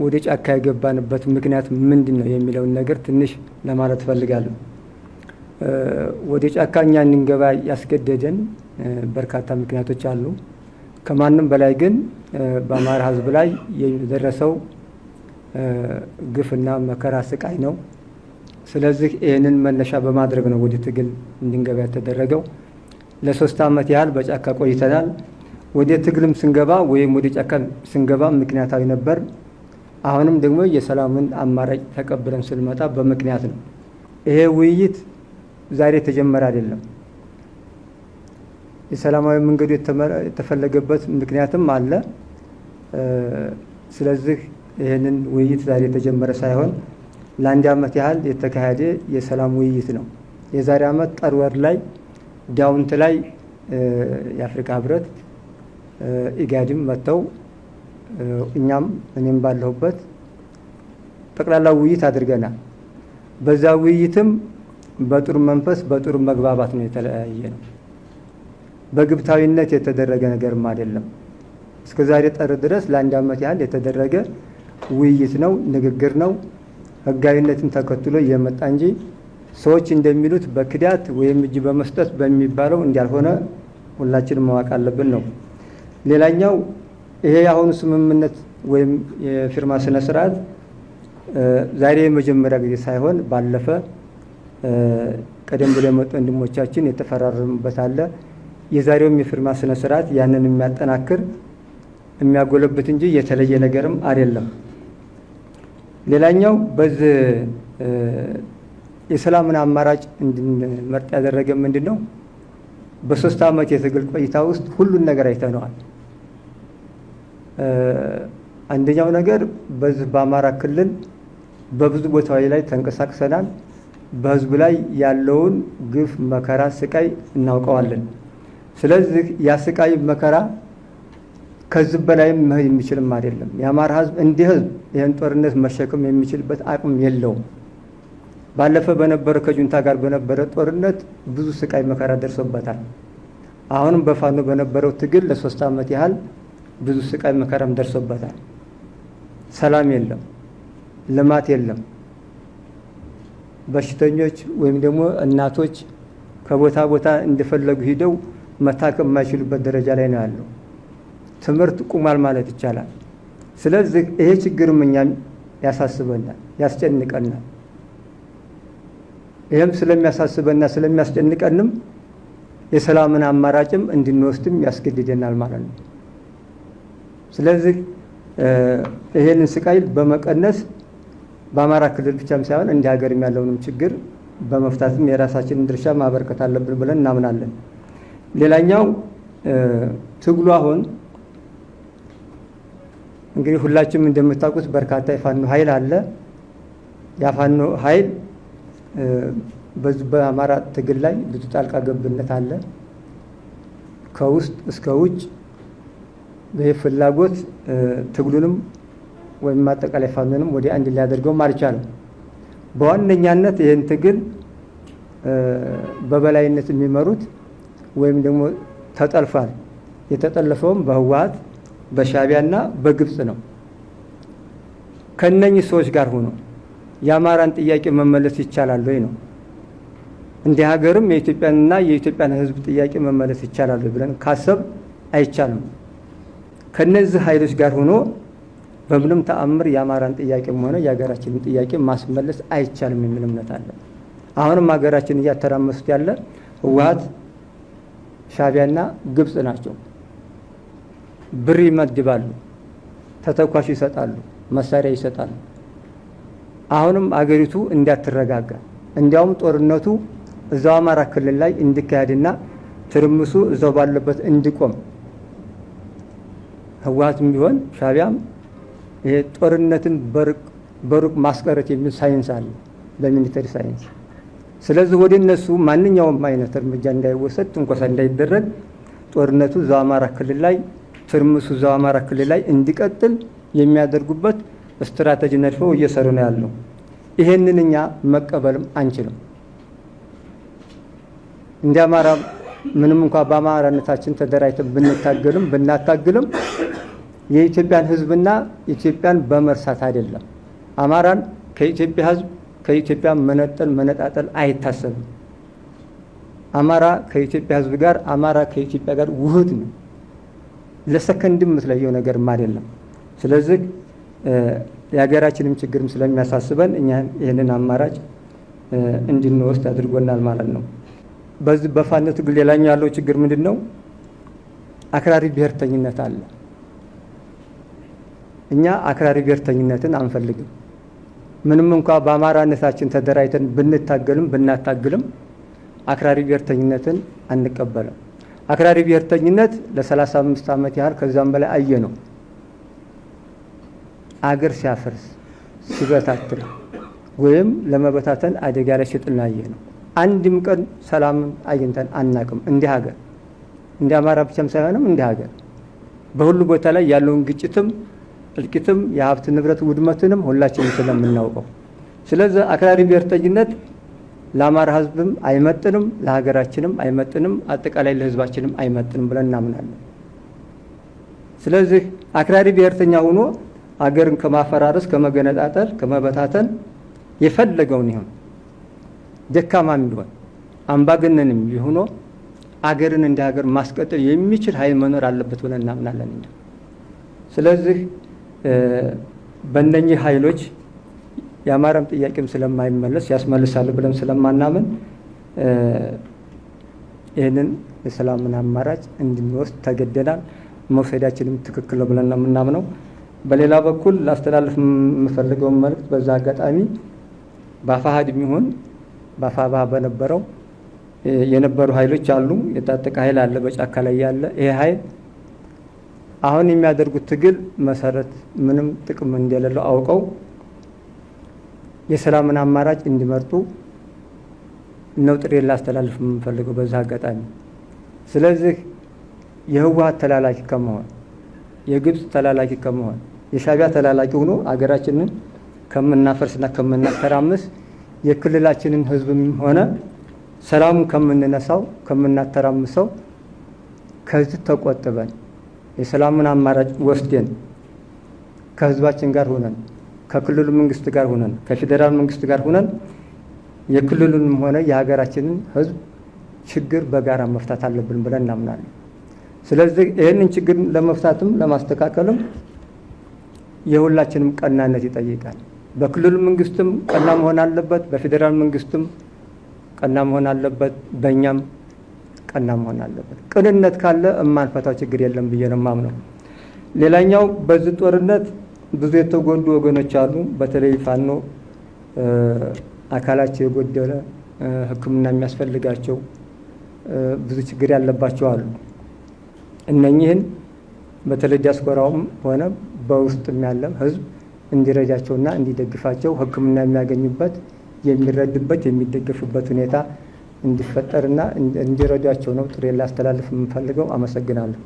ወደ ጫካ የገባንበት ምክንያት ምንድነው የሚለውን ነገር ትንሽ ለማለት ፈልጋለሁ። ወደ ጫካ እኛ እንገባ ያስገደደን በርካታ ምክንያቶች አሉ። ከማንም በላይ ግን በአማራ ሕዝብ ላይ የደረሰው ግፍና መከራ ስቃይ ነው። ስለዚህ ይህንን መነሻ በማድረግ ነው ወደ ትግል እንድንገባ የተደረገው። ለ3 ዓመት ያህል በጫካ ቆይተናል። ወደ ትግልም ስንገባ ወይም ወደ ጫካ ስንገባ ምክንያታዊ ነበር። አሁንም ደግሞ የሰላምን አማራጭ ተቀብለን ስንመጣ በምክንያት ነው። ይሄ ውይይት ዛሬ የተጀመረ አይደለም። የሰላማዊ መንገዱ የተፈለገበት ምክንያትም አለ። ስለዚህ ይህንን ውይይት ዛሬ የተጀመረ ሳይሆን ለ1 ዓመት ያህል የተካሄደ የሰላም ውይይት ነው። የዛሬ ዓመት ጥር ወር ላይ ዳውንት ላይ የአፍሪካ ህብረት ኢጋድም መጥተው እኔም ባለሁበት ጠቅላላ ውይይት አድርገናል። በዛ ውይይትም በጥሩ መንፈስ በጥሩ መግባባት ነው የተለያየ ነው። በግብታዊነት የተደረገ ነገርም አይደለም። እስከዛሬ ጥር ድረስ ለ1 ዓመት ያህል የተደረገ ውይይት ነው፣ ንግግር ነው። ህጋዊነትን ተከትሎ የመጣ እንጂ ሰዎች እንደሚሉት በክዳት ወይም እጅ በመስጠት በሚባለው እንዳልሆነ ሁላችንም ማወቅ አለብን ነው። ሌላኛው ይሄ የአሁኑ ስምምነት ወይም የፊርማ ስነ ስርዓት ዛሬ የመጀመሪያ ጊዜ ሳይሆን ባለፈ ቀደም ብሎ የመጡ ወንድሞቻችን የተፈራረሙበት አለ። የዛሬውም የፊርማ ስነ ስርዓት ያንን የሚያጠናክር የሚያጎለብት እንጂ የተለየ ነገርም አይደለም። ሌላኛው በዚህ የሰላምን አማራጭ እንድንመርጥ ያደረገ ምንድን ነው? በ3 ዓመት የትግል ቆይታ ውስጥ ሁሉን ነገር አይተነዋል። አንደኛው ነገር በዚህ በአማራ ክልል በብዙ ቦታዎች ላይ ተንቀሳቅሰናል። በህዝብ ላይ ያለውን ግፍ፣ መከራ፣ ስቃይ እናውቀዋለን። ስለዚህ ያ ስቃይ መከራ ከዚህ በላይም መሄድ የሚችልም አይደለም። የአማራ ህዝብ እንዲህ ህዝብ ይህን ጦርነት መሸከም የሚችልበት አቅም የለውም። ባለፈ በነበረ ከጁንታ ጋር በነበረ ጦርነት ብዙ ስቃይ መከራ ደርሶበታል። አሁንም በፋኖ በነበረው ትግል ለ3 ዓመት ያህል ብዙ ስቃይ መከራም ደርሶበታል። ሰላም የለም፣ ልማት የለም። በሽተኞች ወይም ደግሞ እናቶች ከቦታ ቦታ እንደፈለጉ ሂደው መታከም የማይችሉበት ደረጃ ላይ ነው ያለው። ትምህርት ቁሟል ማለት ይቻላል። ስለዚህ ይሄ ችግርም እኛን ያሳስበናል፣ ያስጨንቀናል። ይህም ስለሚያሳስበና ስለሚያስጨንቀንም የሰላምን አማራጭም እንድንወስድም ያስገድደናል ማለት ነው። ስለዚህ ይሄንን ስቃይ በመቀነስ በአማራ ክልል ብቻም ሳይሆን እንደ ሀገርም ያለውንም ችግር በመፍታትም የራሳችንን ድርሻ ማበርከት አለብን ብለን እናምናለን። ሌላኛው ትግሉ አሁን እንግዲህ ሁላችንም እንደምታውቁት በርካታ የፋኖ ኃይል አለ። የፋኖ ኃይል በዚህ በአማራ ትግል ላይ ብዙ ጣልቃ ገብነት አለ። ከውስጥ እስከ ውጭ በፍላጎት ትግሉንም ወይም አጠቃላይ ፋኖንም ወደ አንድ ሊያደርገው አልቻለም። በዋነኛነት ይህን ትግል በበላይነት የሚመሩት ወይም ደግሞ ተጠልፏል። የተጠለፈውም በህወሓት በሻዕቢያና በግብጽ ነው። ከነኚህ ሰዎች ጋር ሆኖ የአማራን ጥያቄ መመለስ ይቻላል ወይ ነው? እንደ ሀገርም የኢትዮጵያንና የኢትዮጵያን ህዝብ ጥያቄ መመለስ ይቻላል ብለን ካሰብ አይቻልም። ከነዚህ ኃይሎች ጋር ሆኖ በምንም ተአምር የአማራን ጥያቄም ሆነ የሀገራችንን ጥያቄ ማስመለስ አይቻልም የሚል እምነት አለ። አሁንም ሀገራችን እያተራመሱት ያለ ህወሓት፣ ሻዕቢያና ግብጽ ናቸው። ብር ይመድባሉ፣ ተተኳሽ ይሰጣሉ፣ መሳሪያ ይሰጣሉ። አሁንም አገሪቱ እንዳትረጋጋ እንዲያውም ጦርነቱ እዛው አማራ ክልል ላይ እንዲካሄድና ትርምሱ እዛው ባለበት እንዲቆም ህወሓትም ቢሆን ሻዕቢያም ይሄ ጦርነትን በሩቅ ማስቀረት የሚል ሳይንስ አለ በሚሊተሪ ሳይንስ። ስለዚህ ወደ እነሱ ማንኛውም አይነት እርምጃ እንዳይወሰድ፣ ትንኮሳ እንዳይደረግ ጦርነቱ እዛው አማራ ክልል ላይ ትርምሱ እዛው አማራ ክልል ላይ እንዲቀጥል የሚያደርጉበት ስትራቴጂ ነድፈው እየሰሩ ነው ያለው። ይሄንን እኛ መቀበልም አንችልም። እንደ አማራ ምንም እንኳን በአማራነታችን ተደራጅተን ብንታገልም ብናታግልም የኢትዮጵያን ህዝብና ኢትዮጵያን በመርሳት አይደለም። አማራን ከኢትዮጵያ ህዝብ ከኢትዮጵያ መነጣጠል አይታሰብም። አማራ ከኢትዮጵያ ህዝብ ጋር አማራ ከኢትዮጵያ ጋር ውህድ ነው። ለሰከንድም የምትለየው ነገርም አይደለም። ስለዚህ የሀገራችንም ችግርም ስለሚያሳስበን እኛ ይህንን አማራጭ እንድንወስድ አድርጎናል ማለት ነው። በዚህ በፋኖ ትግል ሌላኛው ያለው ችግር ምንድን ነው? አክራሪ ብሔርተኝነት አለ። እኛ አክራሪ ብሔርተኝነትን አንፈልግም። ምንም እንኳ በአማራነታችን ተደራጅተን ብንታገልም ብናታግልም አክራሪ ብሔርተኝነትን አንቀበልም። አክራሪ ብሔርተኝነት ለ35 ዓመት ያህል ከዛም በላይ አየ ነው። አገር ሲያፈርስ ሲበታትን ወይም ለመበታተን አደጋ ላይ ሲጥል አየ ነው። አንድም ቀን ሰላምን አግኝተን አናቅም። እንደ ሀገር እንደ አማራ ብቻም ሳይሆንም እንደ ሀገር በሁሉ ቦታ ላይ ያለውን ግጭትም እልቂትም የሀብት ንብረት ውድመትንም ሁላችንም ስለምናውቀው፣ ስለዚህ አክራሪ ብሔርተኝነት ለአማራ ህዝብም አይመጥንም፣ ለሀገራችንም አይመጥንም፣ አጠቃላይ ለህዝባችንም አይመጥንም ብለን እናምናለን። ስለዚህ አክራሪ ብሔርተኛ ሆኖ አገርን ከማፈራረስ ከመገነጣጠል ከመበታተን የፈለገውን ይሁን ደካማም ቢሆን አምባገነንም ሆኖ አገርን እንደ ሀገር ማስቀጠል የሚችል ኃይል መኖር አለበት ብለን እናምናለን። ስለዚህ በእነኚህ ኃይሎች የአማራም ጥያቄም ስለማይመለስ ያስመልሳሉ ብለን ስለማናምን ይህንን የሰላምን አማራጭ እንድንወስድ ተገደናል። መውሰዳችንም ትክክል ነው ብለን ነው የምናምነው። በሌላ በኩል ላስተላልፍ የምፈልገውን መልእክት በዛ አጋጣሚ በአፋሃድ የሚሆን በአፋባ በነበረው የነበሩ ኃይሎች አሉ። የታጠቀ ኃይል አለ፣ በጫካ ላይ ያለ። ይሄ ኃይል አሁን የሚያደርጉት ትግል መሰረት ምንም ጥቅም እንደሌለው አውቀው የሰላምን አማራጭ እንዲመርጡ ነው ጥሬን ላስተላልፍ የምፈልገው በዛ አጋጣሚ። ስለዚህ የህወሓት ተላላኪ ከመሆን የግብፅ ተላላኪ ከመሆን የሻዕቢያ ተላላኪ ሆኖ አገራችንን ከምናፈርስና ከምናተራምስ የክልላችንን ህዝብም ሆነ ሰላሙን ከምንነሳው ከምናተራምሰው ከዚህ ተቆጥበን የሰላምን አማራጭ ወስደን ከህዝባችን ጋር ሆነን ከክልሉ መንግስት ጋር ሆነን ከፌዴራል መንግስት ጋር ሆነን የክልሉንም ሆነ የሀገራችንን ህዝብ ችግር በጋራ መፍታት አለብን ብለን እናምናለን። ስለዚህ ይህንን ችግር ለመፍታትም ለማስተካከልም የሁላችንም ቀናነት ይጠይቃል። በክልሉ መንግስትም ቀና መሆን አለበት፣ በፌዴራል መንግስትም ቀና መሆን አለበት፣ በእኛም ቀና መሆን አለበት። ቅንነት ካለ የማንፈታው ችግር የለም ብዬ ነው የማምነው። ሌላኛው በዚህ ጦርነት ብዙ የተጎዱ ወገኖች አሉ። በተለይ ፋኖ አካላቸው የጎደለ ሕክምና የሚያስፈልጋቸው ብዙ ችግር ያለባቸው አሉ። እነኚህን በተለይ ዲያስፖራውም ሆነ በውስጥም ያለ ህዝብ እንዲረዳቸውና እንዲደግፋቸው ሕክምና የሚያገኙበት የሚረዱበት የሚደገፉበት ሁኔታ እንዲፈጠርና እንዲረዷቸው ነው ጥሬን ላስተላልፍ የምፈልገው። አመሰግናለሁ።